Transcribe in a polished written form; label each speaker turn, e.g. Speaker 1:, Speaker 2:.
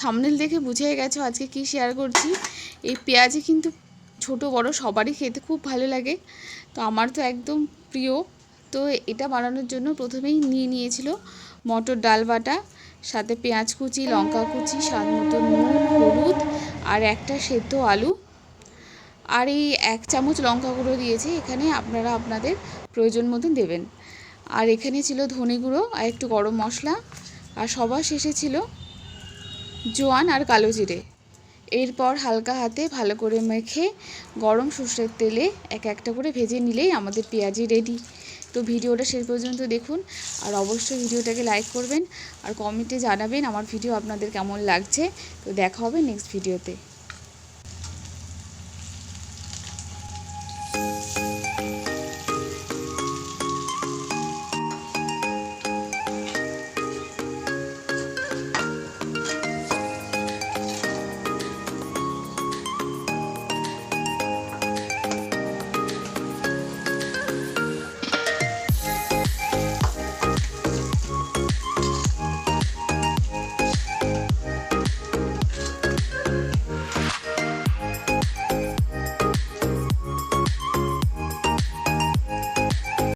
Speaker 1: Thumbnail দেখে বুঝেই গেছো আজকে কি শেয়ার করছি। এই পেঁয়াজি কিন্তু ছোট বড় সবারই খেতে খুব ভালো লাগে, তো আমার তো একদম প্রিয়। তো এটা বানানোর জন্য প্রথমেই নিয়েছিল মটর ডাল বাটা, সাথে পেঁয়াজ কুচি, লঙ্কা কুচি, স্বাদ মতো নুন, হলুদ আর একটা সেদ্ধ আলু, আর এই 1 চামচ লঙ্কা গুঁড়ো দিয়েছি। এখানে আপনারা আপনাদের প্রয়োজন মতন দেবেন। আর এখানে ছিল ধনে গুঁড়ো আর একটু গরম মশলা, আর সবার শেষে ছিল জোয়ান আর কালো জিরে। এরপর হালকা হাতে ভালো করে মেখে গরম সর্ষের তেলে একটা করে ভেজে নিলেই আমাদের পেঁয়াজি রেডি। তো ভিডিওটা শেষ পর্যন্ত দেখুন, আর অবশ্যই ভিডিওটাকে লাইক করবেন আর কমেন্টে জানাবেন আমার ভিডিও আপনাদের কেমন লাগছে। তো দেখা হবে নেক্সট ভিডিওতে।